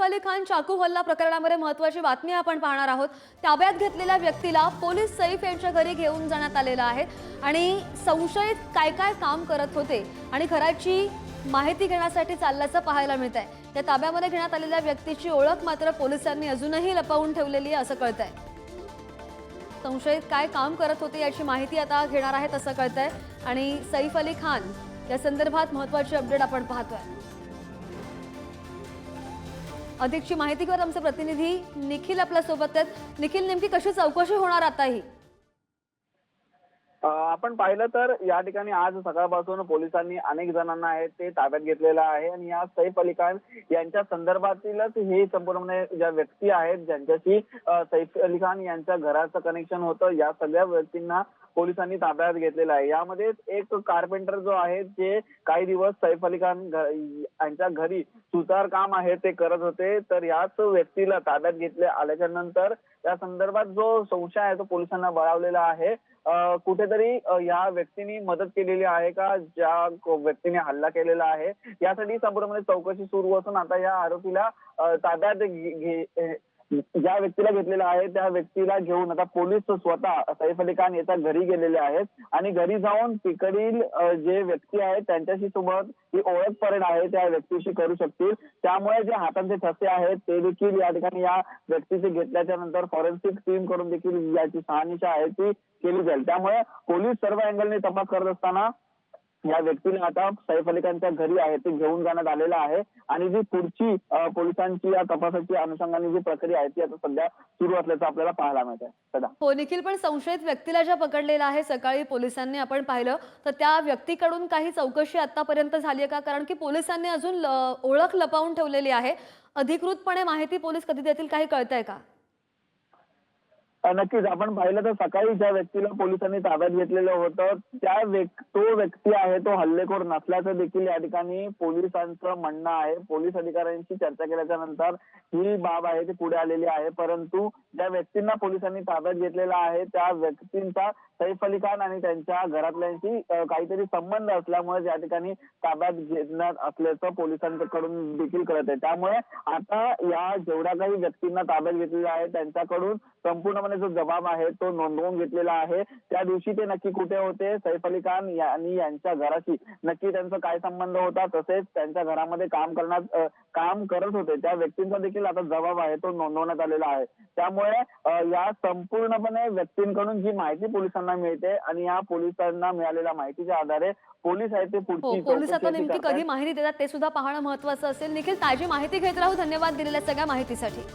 अली खान चाकू हल्ला प्रकरणामध्ये महत्त्वाची बातमी आपण पाहणार आहोत। ताब्यात घेतलेल्या व्यक्तीला पोलीस सैफ यांच्या घरी घेऊन जाण्यात आलेला आहे आणि संशयित काय काय काम करत होते आणि घराची माहिती घेण्यासाठी चालल्याचं पाहायला मिळतंय। या ताब्यामध्ये घेण्यात आलेल्या व्यक्तीची ओळख मात्र पोलिसांनी अजूनही लपवून ठेवलेली आहे असं कळतंय। संशयित काय काम करत होते याची माहिती आता घेणार आहेत असं कळतंय आणि सैफ अली खान या संदर्भात महत्त्वाची अपडेट आपण पाहतोय। अधिकची माहिती घेऊन आमचे प्रतिनिधी निखिल आपल्या सोबत आहेत। निखिल, नेमकी कशी चौकशी होणार आता ही? आपण पाहिलं तर या ठिकाणी आज सकाळपासून पोलिसांनी अनेक जणांना आहे ते ताब्यात घेतलेलं आहे आणि या सैफ अली खान यांच्या संदर्भातीलच हे संपूर्ण ज्या व्यक्ती आहेत ज्यांच्याशी सैफ अली खान यांच्या घराचं कनेक्शन होतं, या सगळ्या व्यक्तींना पोलिसांनी ताब्यात घेतलेला आहे। यामध्ये एक कारपेंटर जो आहे जे काही दिवस सैफ अली खान यांच्या घरी सुतार काम आहे ते करत होते, तर याच व्यक्तीला ताब्यात घेतले आल्याच्या नंतर या संदर्भात जो संशय आहे तो पोलिसांना बळावलेला आहे। कुठेतरी या व्यक्तीने मदत केलेली आहे का, ज्या व्यक्तीने हल्ला केलेला आहे यासाठी संपूर्णपणे चौकशी सुरू असून आता या आरोपीला ताब्यात ज्या व्यक्तीला घेतलेला आहे त्या व्यक्तीला घेऊन आता पोलीस स्वतः सैफ अली खान याच्या घरी गेलेले आहेत आणि घरी जाऊन तिकडील जे व्यक्ती आहेत त्यांच्याशी सोबत ही ओळख परेड आहे त्या व्यक्तीशी करू शकतील। त्यामुळे जे हातांचे ठसे आहेत ते देखील या ठिकाणी या व्यक्तीचे घेतल्याच्या नंतर फॉरेन्सिक टीम कडून देखील याची शहानिशा आहे ती केली जाईल। त्यामुळे पोलीस सर्व अँगलने तपास करत असताना या व्यक्तीने आता सैफ अली खानच्या घरी आहे ते घेऊन जाण्यात आलेलं आहे आणि जी पुढची पोलिसांची या तपासाची अनुषंगाने जी प्रक्रिया आहे ती आता सध्या सुरू असल्याचं आपल्याला पाहायला मिळत आहे। हो निखिल, पण संशयित व्यक्तीला ज्या पकडलेला आहे सकाळी पोलिसांनी आपण पाहिलं तर त्या व्यक्तीकडून काही चौकशी आतापर्यंत झाली आहे का? कारण की पोलिसांनी अजून ओळख लपवून ठेवलेली आहे। अधिकृतपणे माहिती पोलीस कधी देतील काही कळतंय का? नक्कीच आपण पाहिलं तर सकाळी ज्या व्यक्तीला पोलिसांनी ताब्यात घेतलेलं होतं तो व्यक्ती आहे तो हल्लेखोर नसल्याचं देखील या ठिकाणी पोलिसांचं म्हणणं आहे। पोलीस अधिकाऱ्यांशी चर्चा केल्याच्या नंतर ही बाब आहे ती पुढे आलेली आहे, परंतु ज्या व्यक्तींना पोलिसांनी ताब्यात घेतलेला आहे त्या व्यक्तींचा सैफ अली खान आणि त्यांच्या घरातल्यांशी काहीतरी संबंध असल्यामुळे या ठिकाणी ताब्यात घेण्यात असल्याचं पोलिसांकडून देखील कळत आहे। त्यामुळे आता या जेवढ्या काही व्यक्तींना ताब्यात घेतलेला आहे त्यांच्याकडून संपूर्णपणे जो जबाब आहे तो नोंदवून घेतलेला आहे। त्या दिवशी ते नक्की कुठे होते, सैफ अली खान आणि यांच्या घराशी नक्की त्यांचा काय संबंध होता, तसेच त्यांच्या घरामध्ये काम करत होते त्या व्यक्तींचा देखील आता जबाब आहे तो नोंदवण्यात आलेला आहे। त्यामुळे या संपूर्णपणे व्यक्तींकडून जी माहिती पोलिसांना मिळते आणि या पोलिसांना मिळालेल्या माहितीच्या आधारे पोलीस आहे ते पुढची पोलीस आता नेमकी कधी माहिती देतात ते सुद्धा पाहणं महत्त्वाचं असेल। निखिल, ताजी माहिती घेत राहू। धन्यवाद दिलेल्या सगळ्या माहितीसाठी।